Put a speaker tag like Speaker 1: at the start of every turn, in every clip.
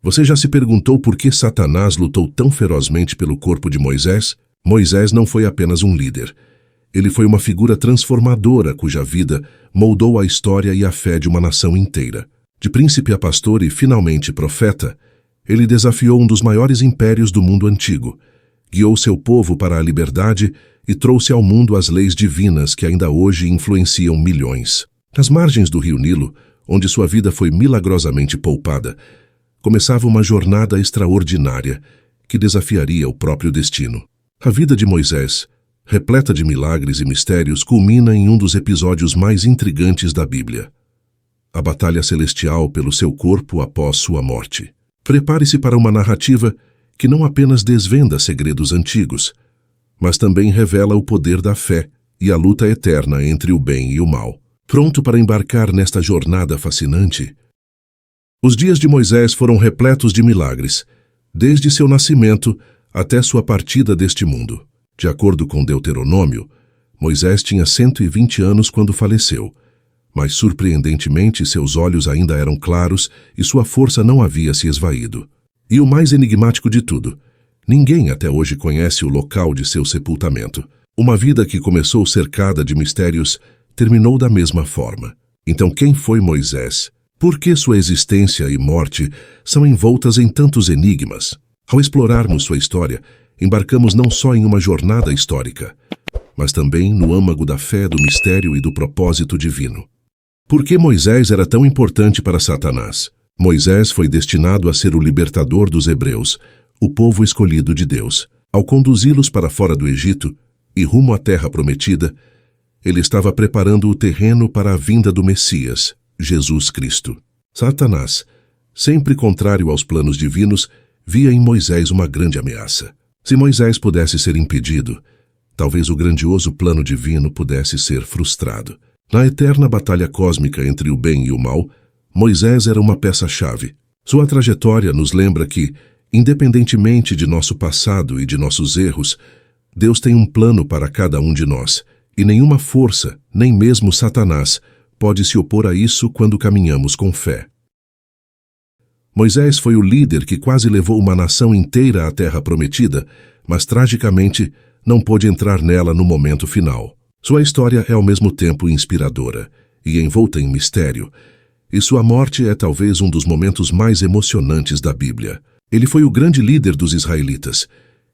Speaker 1: Você já se perguntou por que Satanás lutou tão ferozmente pelo corpo de Moisés? Moisés não foi apenas um líder. Ele foi uma figura transformadora cuja vida moldou a história e a fé de uma nação inteira. De príncipe a pastor e, finalmente, profeta, ele desafiou um dos maiores impérios do mundo antigo, guiou seu povo para a liberdade e trouxe ao mundo as leis divinas que ainda hoje influenciam milhões. Nas margens do rio Nilo, onde sua vida foi milagrosamente poupada, começava uma jornada extraordinária que desafiaria o próprio destino. A vida de Moisés, repleta de milagres e mistérios, culmina em um dos episódios mais intrigantes da Bíblia: a batalha celestial pelo seu corpo após sua morte. Prepare-se para uma narrativa que não apenas desvenda segredos antigos, mas também revela o poder da fé e a luta eterna entre o bem e o mal. Pronto para embarcar nesta jornada fascinante? Os dias de Moisés foram repletos de milagres, desde seu nascimento até sua partida deste mundo. De acordo com Deuteronômio, Moisés tinha 120 anos quando faleceu, mas surpreendentemente seus olhos ainda eram claros e sua força não havia se esvaído. E o mais enigmático de tudo, ninguém até hoje conhece o local de seu sepultamento. Uma vida que começou cercada de mistérios terminou da mesma forma. Então quem foi Moisés? Por que sua existência e morte são envoltas em tantos enigmas? Ao explorarmos sua história, embarcamos não só em uma jornada histórica, mas também no âmago da fé, do mistério e do propósito divino. Por que Moisés era tão importante para Satanás? Moisés foi destinado a ser o libertador dos hebreus, o povo escolhido de Deus. Ao conduzi-los para fora do Egito e rumo à terra prometida, ele estava preparando o terreno para a vinda do Messias, Jesus Cristo. Satanás, sempre contrário aos planos divinos, via em Moisés uma grande ameaça. Se Moisés pudesse ser impedido, talvez o grandioso plano divino pudesse ser frustrado. Na eterna batalha cósmica entre o bem e o mal, Moisés era uma peça-chave. Sua trajetória nos lembra que, independentemente de nosso passado e de nossos erros, Deus tem um plano para cada um de nós, e nenhuma força, nem mesmo Satanás, pode se opor a isso quando caminhamos com fé. Moisés foi o líder que quase levou uma nação inteira à terra prometida, mas tragicamente não pôde entrar nela no momento final. Sua história é ao mesmo tempo inspiradora e envolta em mistério, e sua morte é talvez um dos momentos mais emocionantes da Bíblia. Ele foi o grande líder dos israelitas,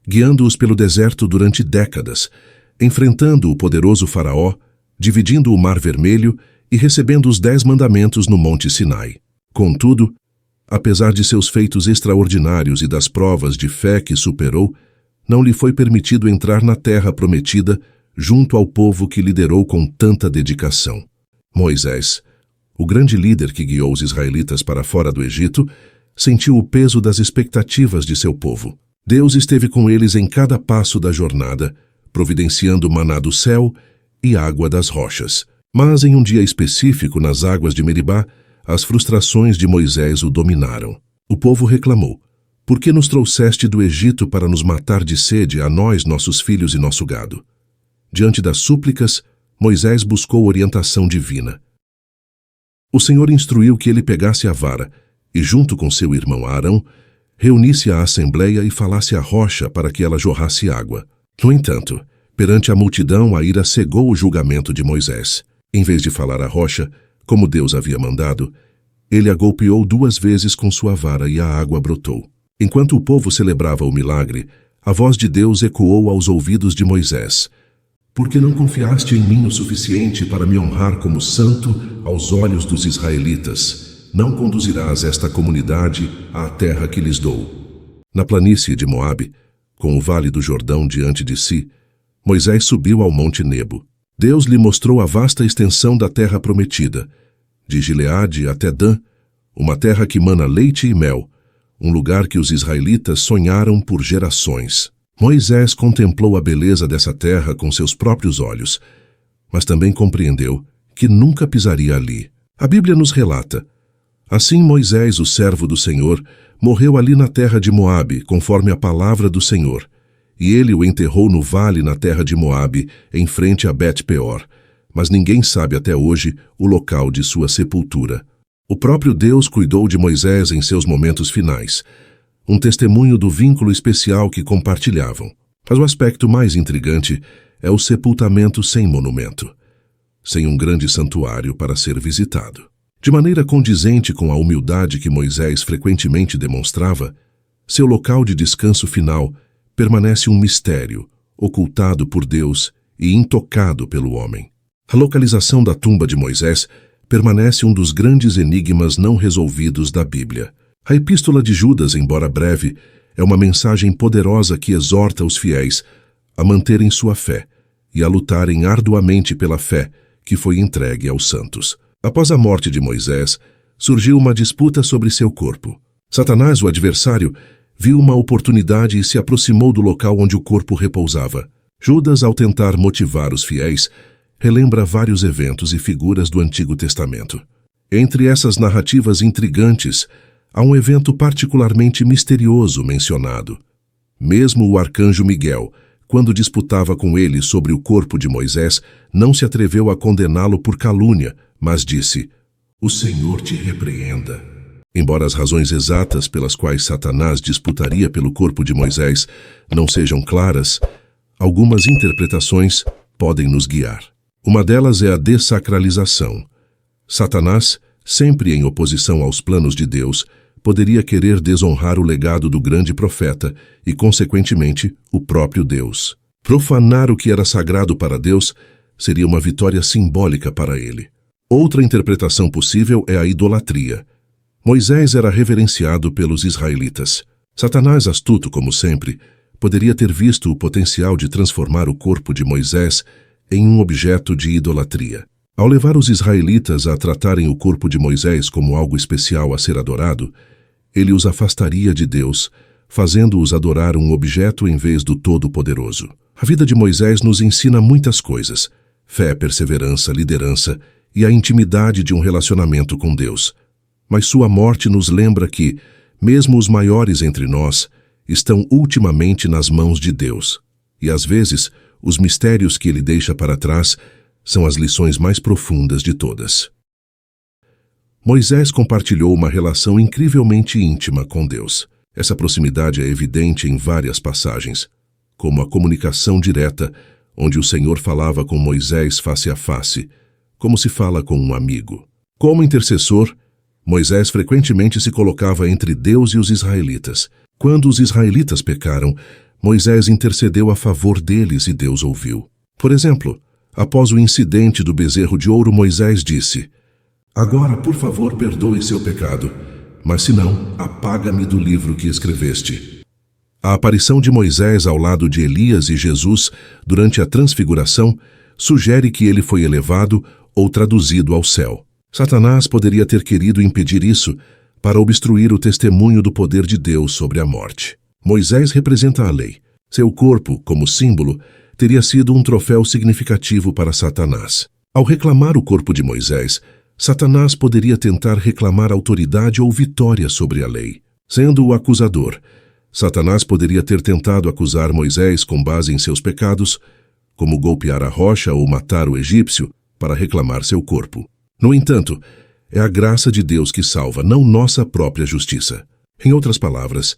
Speaker 1: guiando-os pelo deserto durante décadas, enfrentando o poderoso Faraó, dividindo o Mar Vermelho e recebendo os 10 mandamentos no Monte Sinai. Contudo, apesar de seus feitos extraordinários e das provas de fé que superou, não lhe foi permitido entrar na terra prometida junto ao povo que liderou com tanta dedicação. Moisés, o grande líder que guiou os israelitas para fora do Egito, sentiu o peso das expectativas de seu povo. Deus esteve com eles em cada passo da jornada, providenciando maná do céu e água das rochas. Mas em um dia específico, nas águas de Meribá, as frustrações de Moisés o dominaram. O povo reclamou: "Por que nos trouxeste do Egito para nos matar de sede, a nós, nossos filhos e nosso gado?" Diante das súplicas, Moisés buscou orientação divina. O Senhor instruiu que ele pegasse a vara e, junto com seu irmão Arão, reunisse a assembleia e falasse à rocha para que ela jorrasse água. No entanto, perante a multidão, a ira cegou o julgamento de Moisés. Em vez de falar à rocha, como Deus havia mandado, ele a golpeou 2 vezes com sua vara e a água brotou. Enquanto o povo celebrava o milagre, a voz de Deus ecoou aos ouvidos de Moisés: "Por que não confiaste em mim o suficiente para me honrar como santo aos olhos dos israelitas? Não conduzirás esta comunidade à terra que lhes dou." Na planície de Moabe, com o vale do Jordão diante de si, Moisés subiu ao Monte Nebo. Deus lhe mostrou a vasta extensão da terra prometida, de Gileade até Dan, uma terra que mana leite e mel, um lugar que os israelitas sonharam por gerações. Moisés contemplou a beleza dessa terra com seus próprios olhos, mas também compreendeu que nunca pisaria ali. A Bíblia nos relata: "Assim Moisés, o servo do Senhor, morreu ali na terra de Moabe, conforme a palavra do Senhor, e ele o enterrou no vale na terra de Moabe, em frente a Bet-peor, mas ninguém sabe até hoje o local de sua sepultura." O próprio Deus cuidou de Moisés em seus momentos finais, um testemunho do vínculo especial que compartilhavam. Mas o aspecto mais intrigante é o sepultamento sem monumento, sem um grande santuário para ser visitado. De maneira condizente com a humildade que Moisés frequentemente demonstrava, seu local de descanso final permanece um mistério, ocultado por Deus e intocado pelo homem. A localização da tumba de Moisés permanece um dos grandes enigmas não resolvidos da Bíblia. A Epístola de Judas, embora breve, é uma mensagem poderosa que exorta os fiéis a manterem sua fé e a lutarem arduamente pela fé que foi entregue aos santos. Após a morte de Moisés, surgiu uma disputa sobre seu corpo. Satanás, o adversário, viu uma oportunidade e se aproximou do local onde o corpo repousava. Judas, ao tentar motivar os fiéis, relembra vários eventos e figuras do Antigo Testamento. Entre essas narrativas intrigantes, há um evento particularmente misterioso mencionado. Mesmo o arcanjo Miguel, quando disputava com ele sobre o corpo de Moisés, não se atreveu a condená-lo por calúnia, mas disse: "O Senhor te repreenda." Embora as razões exatas pelas quais Satanás disputaria pelo corpo de Moisés não sejam claras, algumas interpretações podem nos guiar. Uma delas é a dessacralização. Satanás, sempre em oposição aos planos de Deus, poderia querer desonrar o legado do grande profeta e, consequentemente, o próprio Deus. Profanar o que era sagrado para Deus seria uma vitória simbólica para ele. Outra interpretação possível é a idolatria. Moisés era reverenciado pelos israelitas. Satanás, astuto como sempre, poderia ter visto o potencial de transformar o corpo de Moisés em um objeto de idolatria. Ao levar os israelitas a tratarem o corpo de Moisés como algo especial a ser adorado, ele os afastaria de Deus, fazendo-os adorar um objeto em vez do Todo-Poderoso. A vida de Moisés nos ensina muitas coisas: fé, perseverança, liderança e a intimidade de um relacionamento com Deus. Mas sua morte nos lembra que, mesmo os maiores entre nós, estão ultimamente nas mãos de Deus. E às vezes, os mistérios que ele deixa para trás são as lições mais profundas de todas. Moisés compartilhou uma relação incrivelmente íntima com Deus. Essa proximidade é evidente em várias passagens, como a comunicação direta, onde o Senhor falava com Moisés face a face, como se fala com um amigo. Como intercessor, Moisés frequentemente se colocava entre Deus e os israelitas. Quando os israelitas pecaram, Moisés intercedeu a favor deles e Deus ouviu. Por exemplo, após o incidente do bezerro de ouro, Moisés disse: "Agora, por favor, perdoe seu pecado, mas se não, apaga-me do livro que escreveste." A aparição de Moisés ao lado de Elias e Jesus durante a transfiguração sugere que ele foi elevado ou traduzido ao céu. Satanás poderia ter querido impedir isso para obstruir o testemunho do poder de Deus sobre a morte. Moisés representa a lei. Seu corpo, como símbolo, teria sido um troféu significativo para Satanás. Ao reclamar o corpo de Moisés, Satanás poderia tentar reclamar autoridade ou vitória sobre a lei. Sendo o acusador, Satanás poderia ter tentado acusar Moisés com base em seus pecados, como golpear a rocha ou matar o egípcio, para reclamar seu corpo. No entanto, é a graça de Deus que salva, não nossa própria justiça. Em outras palavras,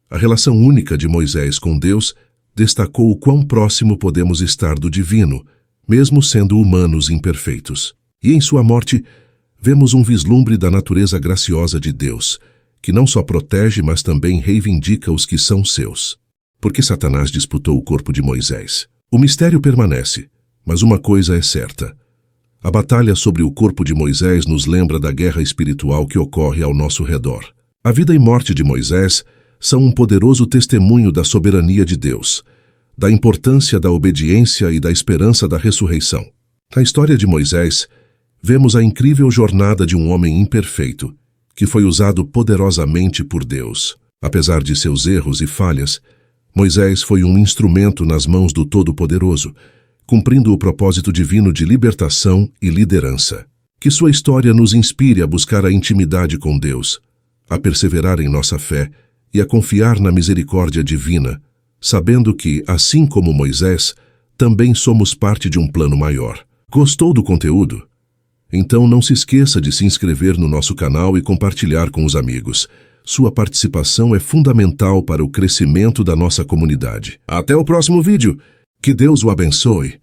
Speaker 1: a relação única de Moisés com Deus destacou o quão próximo podemos estar do divino, mesmo sendo humanos imperfeitos. E em sua morte, vemos um vislumbre da natureza graciosa de Deus, que não só protege, mas também reivindica os que são seus. Porque Satanás disputou o corpo de Moisés? O mistério permanece, mas uma coisa é certa: a batalha sobre o corpo de Moisés nos lembra da guerra espiritual que ocorre ao nosso redor. A vida e morte de Moisés são um poderoso testemunho da soberania de Deus, da importância da obediência e da esperança da ressurreição. Na história de Moisés, vemos a incrível jornada de um homem imperfeito, que foi usado poderosamente por Deus. Apesar de seus erros e falhas, Moisés foi um instrumento nas mãos do Todo-Poderoso, cumprindo o propósito divino de libertação e liderança. Que sua história nos inspire a buscar a intimidade com Deus, a perseverar em nossa fé e a confiar na misericórdia divina, sabendo que, assim como Moisés, também somos parte de um plano maior. Gostou do conteúdo? Então não se esqueça de se inscrever no nosso canal e compartilhar com os amigos. Sua participação é fundamental para o crescimento da nossa comunidade. Até o próximo vídeo. Que Deus o abençoe.